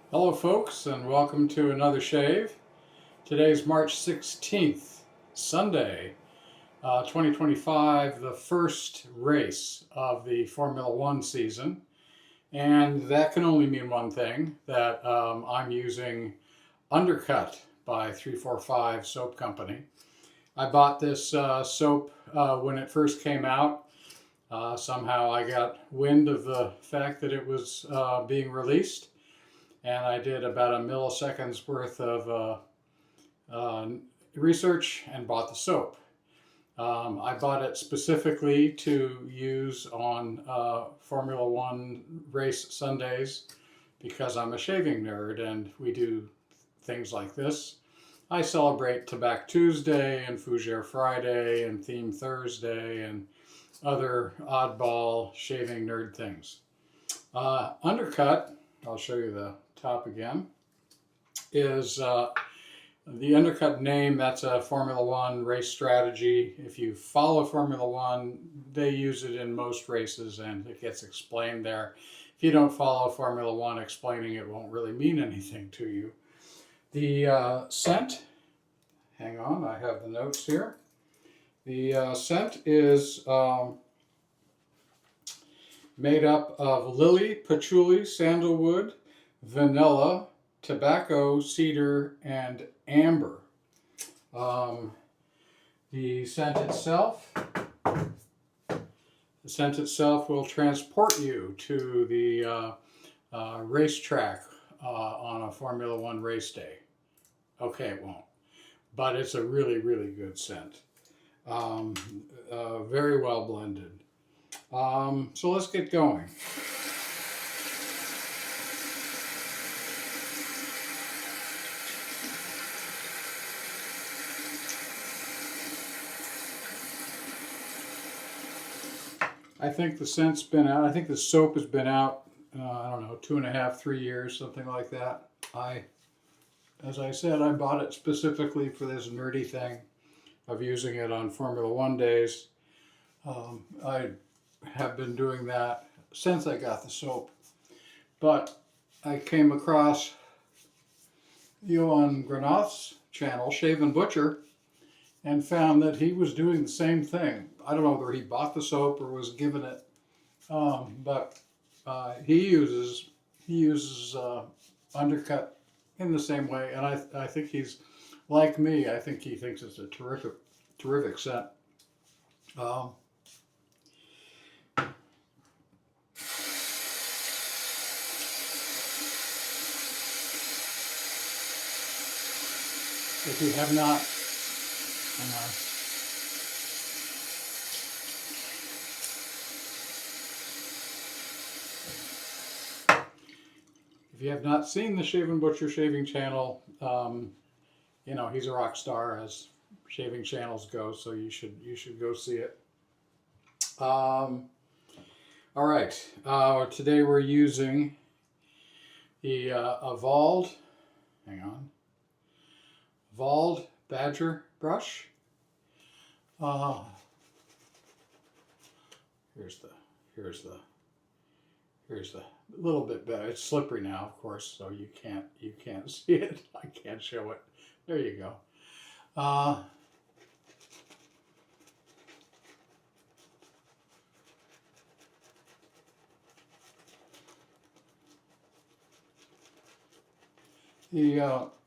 Hello folks, and welcome to another shave. Today's March 16th, Sunday, 2025, the first race of the Formula One season. And that can only mean one thing, that I'm using Undercut by 345 Soap Company. I bought this soap when it first came out. Somehow I got wind of the fact that it was being released, and I did about a milliseconds worth of research and bought the soap. I bought it specifically to use on Formula One race Sundays because I'm a shaving nerd and we do things like this. I celebrate Tobacco Tuesday and Fougere Friday and Theme Thursday and other oddball shaving nerd things. Undercut, I'll show you the top again, is the Undercut name. That's a Formula One race strategy. If you follow Formula One, they use it in most races and it gets explained there. If you don't follow Formula One, explaining it won't really mean anything to you. The scent, hang on, I have the notes here. The scent is made up of lily, patchouli, sandalwood, vanilla, tobacco, cedar, and amber. The scent itself will transport you to the racetrack on a Formula One race day. Okay, it won't, but it's a really, really good scent. Very well blended. So let's get going. I think the scent's been out. I think the soap has been out, I don't know, 2.5, 3 years, something like that. As I said, I bought it specifically for this nerdy thing of using it on Formula One days. I have been doing that since I got the soap. But I came across Johan Granath's channel, Shave and Butcher, and found that he was doing the same thing. I don't know whether he bought the soap or was given it, but he uses Undercut in the same way, and I think he's like me. I think he thinks it's a terrific scent. If you have not, if you have not seen the Shave and Butcher shaving channel, you know, he's a rock star as shaving channels go, so you should go see it. All right, today we're using the Wald, hang on, Wald Badger brush. Here's the a little bit better. It's slippery now, of course, so you can't see it. I can't show it. There you go.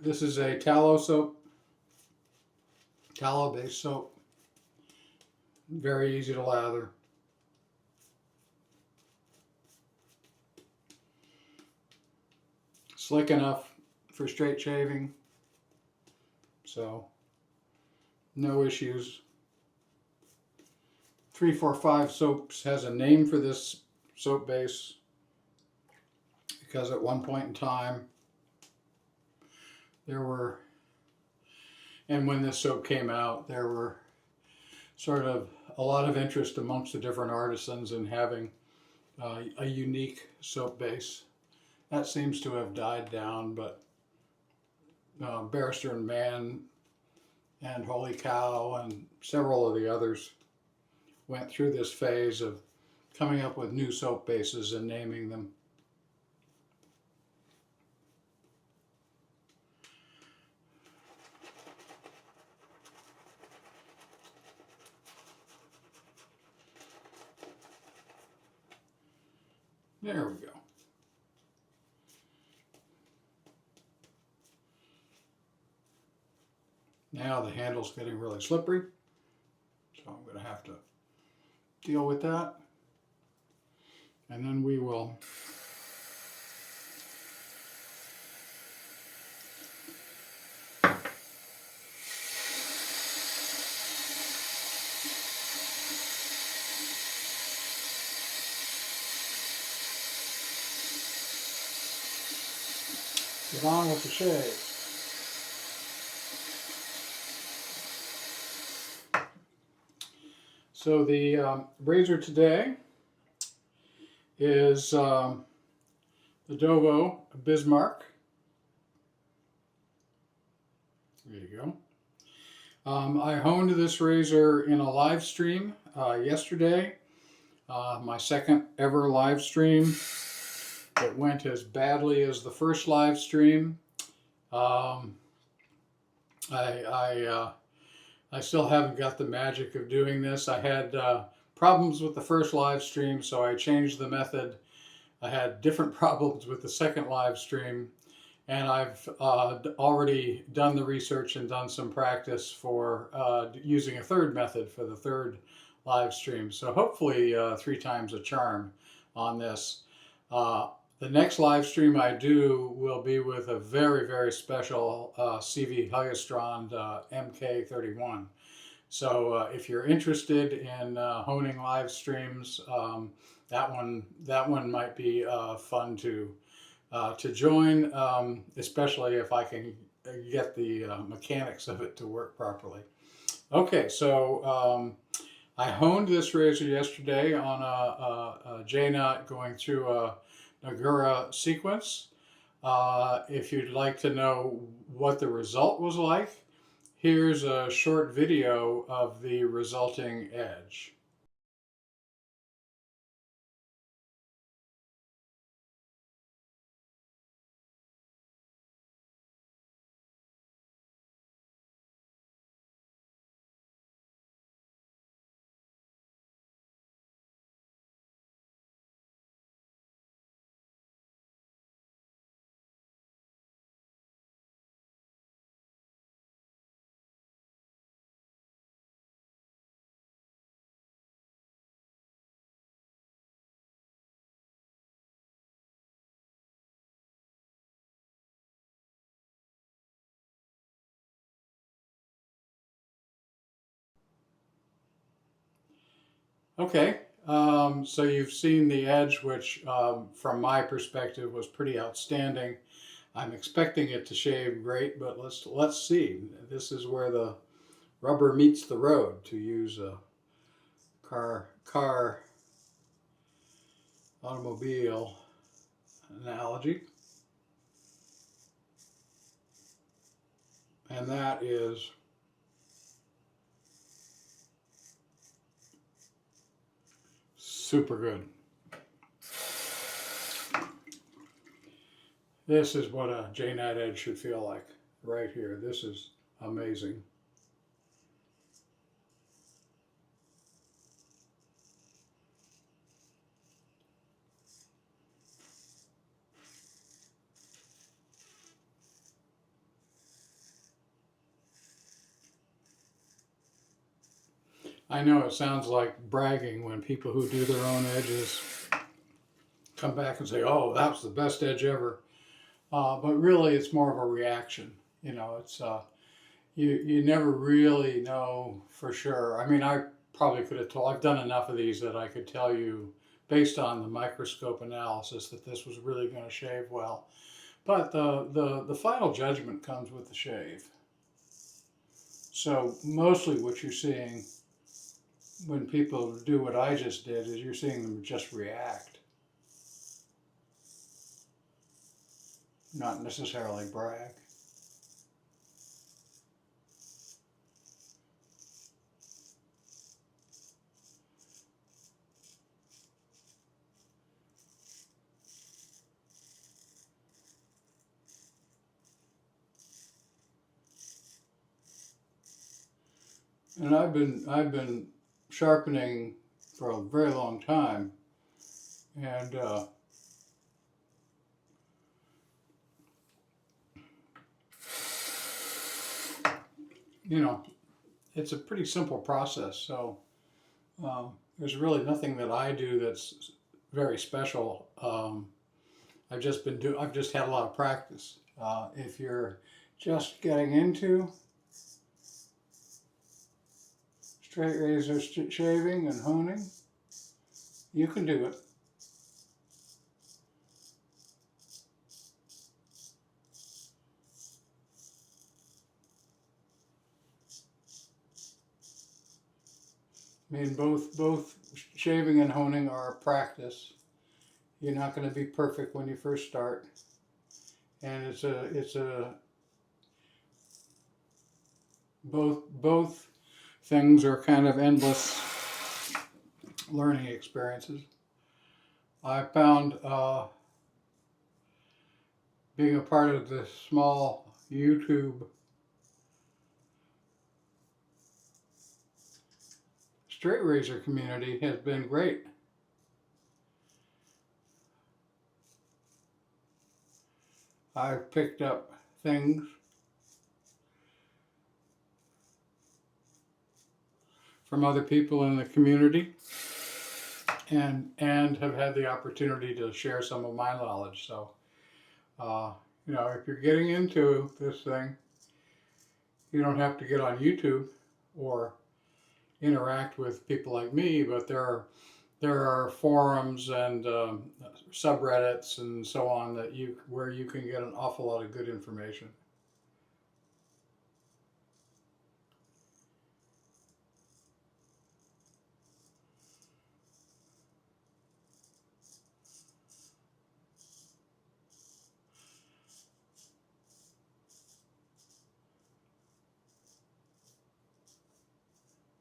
This is a tallow soap, tallow-based soap. Very easy to lather. Slick enough for straight shaving, so no issues. 345 Soaps has a name for this soap base because at one point in time there were, and when this soap came out, there were sort of a lot of interest amongst the different artisans in having a unique soap base. That seems to have died down, but Barrister and Mann and Holy Cow and several of the others went through this phase of coming up with new soap bases and naming them. There we go. Now the handle's getting really slippery, so I'm going to have to deal with that. And then we will get on with the shave. So the razor today is the Dovo Bismarck. There you go. I honed this razor in a live stream yesterday, my second ever live stream. It went as badly as the first live stream. I still haven't got the magic of doing this. I had problems with the first live stream, so I changed the method. I had different problems with the second live stream, and I've already done the research and done some practice for using a third method for the third live stream. So hopefully 3 times a charm on this. The next live stream I do will be with a very, very special CV Helgestrand MK31. So if you're interested in honing live streams, that one might be fun to join, especially if I can get the mechanics of it to work properly. Okay, so I honed this razor yesterday on a Jnat going through a Nagura sequence. If you'd like to know what the result was like, here's a short video of the resulting edge. Okay, so you've seen the edge, which from my perspective was pretty outstanding. I'm expecting it to shave great, but let's see. This is where the rubber meets the road, to use a car automobile analogy. And that is super good. This is what a Jnat edge should feel like right here. This is amazing. I know it sounds like bragging when people who do their own edges come back and say, oh, that was the best edge ever. But really, it's more of a reaction. You know, it's you never really know for sure. I mean, I probably could have told. I've done enough of these that I could tell you, based on the microscope analysis, that this was really going to shave well. But the final judgment comes with the shave. So mostly what you're seeing when people do what I just did is you're seeing them just react, not necessarily brag. And I've been sharpening for a very long time, and you know, it's a pretty simple process. So there's really nothing that I do that's very special. I've just had a lot of practice. If you're just getting into straight razor shaving and honing, you can do it. I mean, both shaving and honing are a practice. You're not going to be perfect when you first start, and both things are kind of endless learning experiences. I found being a part of this small YouTube straight razor community has been great. I've picked up things from other people in the community and have had the opportunity to share some of my knowledge. So, you know, if you're getting into this thing, you don't have to get on YouTube or interact with people like me, but there are forums and subreddits and so on where you can get an awful lot of good information.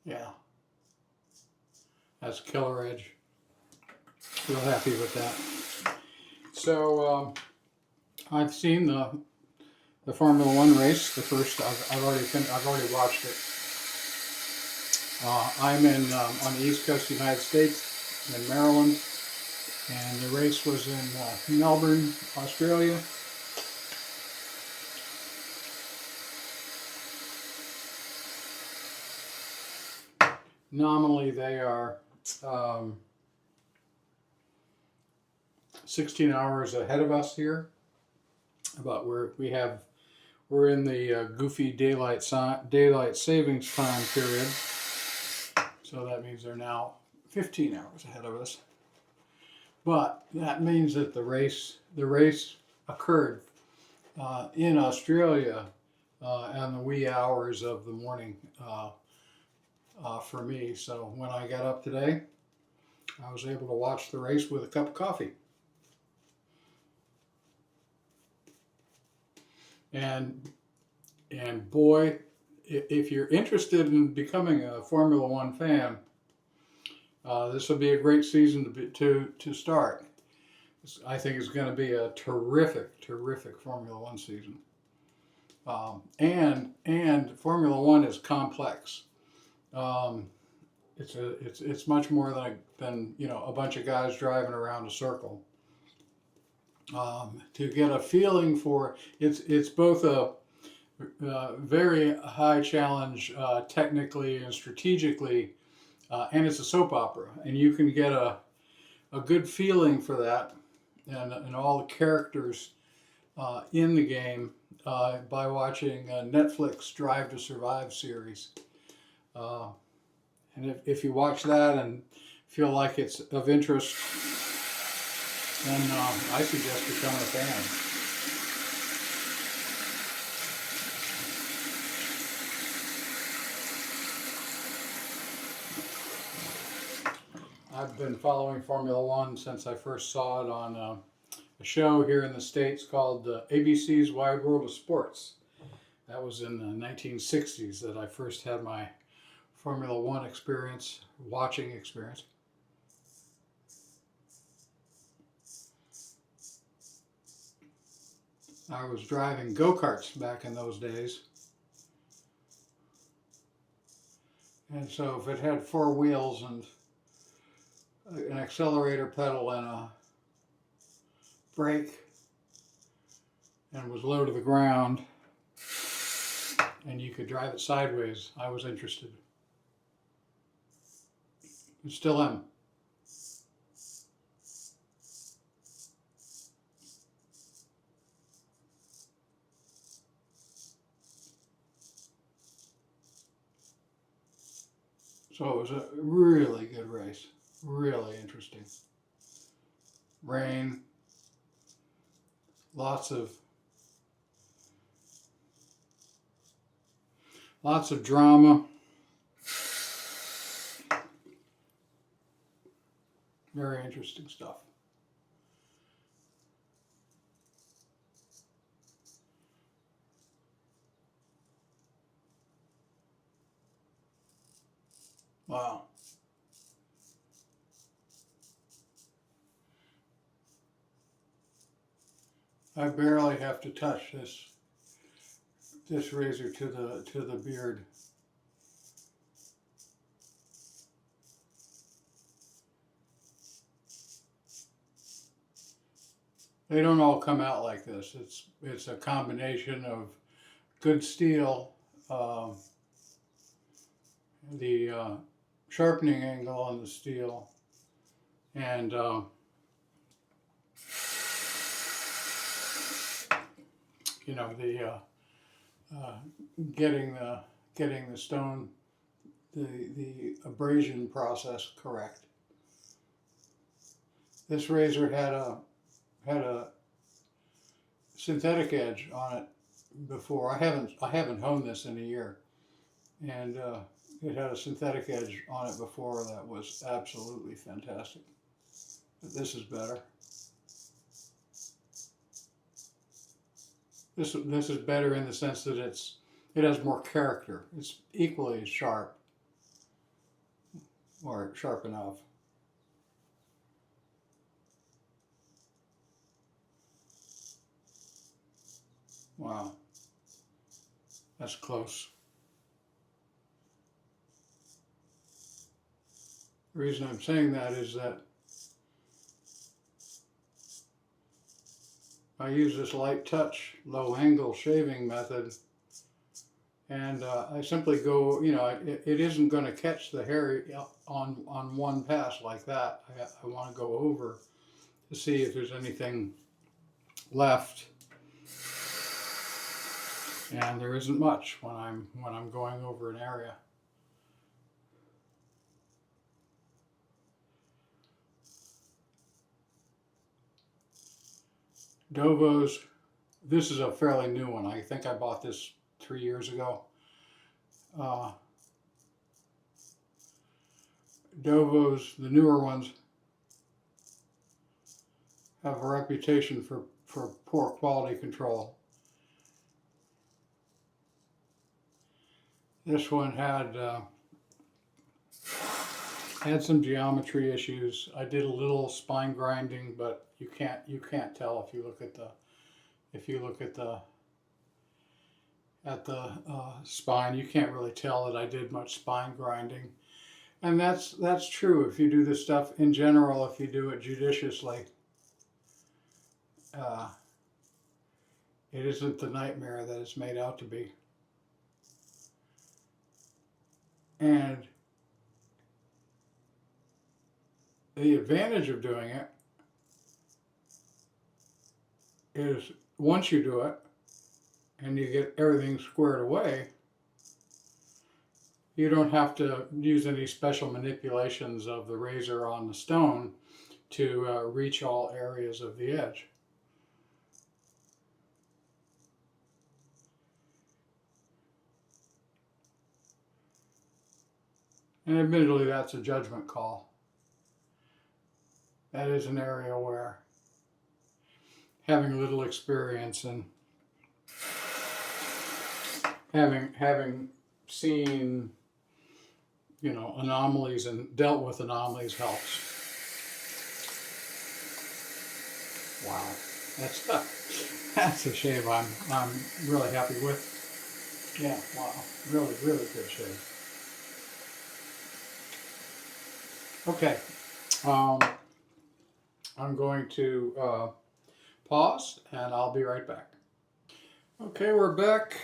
Yeah, that's killer edge. Real happy with that. So I've seen the Formula One race. The first I've already watched it. I'm on the East Coast of the United States, in Maryland, and the race was in Melbourne, Australia. Nominally, they are 16 hours ahead of us here, but we're in the goofy daylight savings time period, so that means they're now 15 hours ahead of us. But that means that the race occurred in Australia in the wee hours of the morning for me. So when I got up today, I was able to watch the race with a cup of coffee. And boy, if you're interested in becoming a Formula One fan, this will be a great season to start. I think it's going to be a terrific Formula One season. And Formula One is complex. It's much more than you know, a bunch of guys driving around a circle. To get a feeling for it's both a very high challenge technically and strategically, and it's a soap opera, and you can get a good feeling for that and all the characters in the game by watching Netflix Drive to Survive series. And if you watch that and feel like it's of interest, then I suggest becoming a fan. I've been following Formula One since I first saw it on a show here in the States called ABC's Wide World of Sports. That was in the 1960s that I first had my Formula One watching experience. I was driving go-karts back in those days. And so if it had four wheels and an accelerator pedal and a brake and was low to the ground, and you could drive it sideways, I was interested. I still am. So it was a really good race, really interesting. Rain, lots of drama. Very interesting stuff. Wow. I barely have to touch this razor to the beard. They don't all come out like this. It's a combination of good steel, the sharpening angle on the steel, and you know, the getting the stone, the abrasion process correct. This razor had a synthetic edge on it before. I haven't honed this in a year, and it had a synthetic edge on it before that was absolutely fantastic. But this is better. This is better in the sense that it has more character. It's equally as sharp, or sharp enough. Wow, that's close. The reason I'm saying that is that I use this light touch, low angle shaving method, and I simply go, you know, it isn't going to catch the hair on one pass like that. I want to go over to see if there's anything left, and there isn't much when I'm going over an area. Dovo's, this is a fairly new one. I think I bought this 3 years ago. Dovo's, the newer ones, have a reputation for poor quality control. This one had some geometry issues. I did a little spine grinding, but you can't tell if you look at the spine. You can't really tell that I did much spine grinding, and that's true if you do this stuff in general. If you do it judiciously, it isn't the nightmare that it's made out to be. And the advantage of doing it is once you do it and you get everything squared away, you don't have to use any special manipulations of the razor on the stone to reach all areas of the edge. And admittedly, that's a judgment call. That is an area where having little experience and having seen, you know, anomalies and dealt with anomalies helps. Wow, that's a shave I'm really happy with. Yeah, wow, really good shave. Okay, I'm going to pause and I'll be right back. Okay, we're back.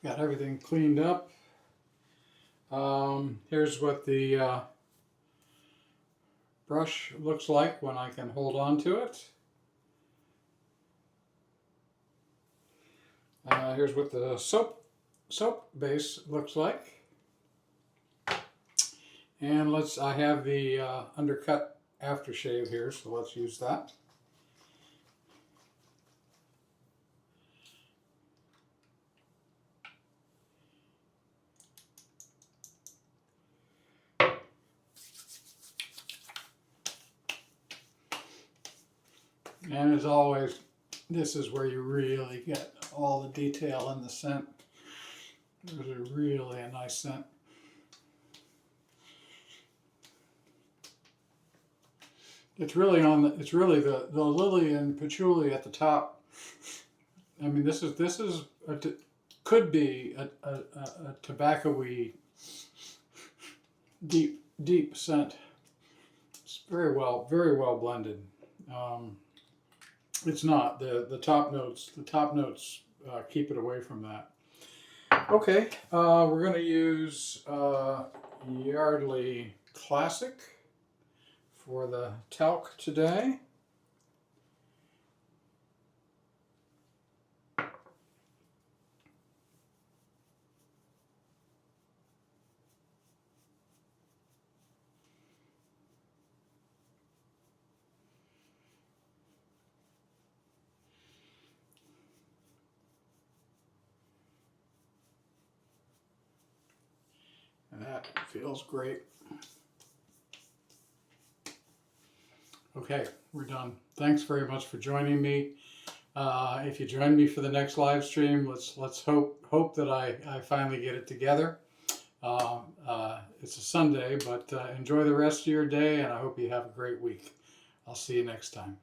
got everything cleaned up. Here's what the brush looks like when I can hold on to it. Here's what the soap base looks like. And I have the Undercut Aftershave here, so let's use that. And as always, this is where you really get all the detail in the scent. There's really a nice scent. It's really the lily and patchouli at the top. I mean, this could be a tobacco-y deep scent. It's very well blended. It's not the top notes. The top notes keep it away from that. Okay, we're going to use Yardley Classic for the talc today. That feels great. Okay, we're done. Thanks very much for joining me. If you join me for the next live stream, let's hope that I finally get it together. It's a Sunday, but enjoy the rest of your day, and I hope you have a great week. I'll see you next time.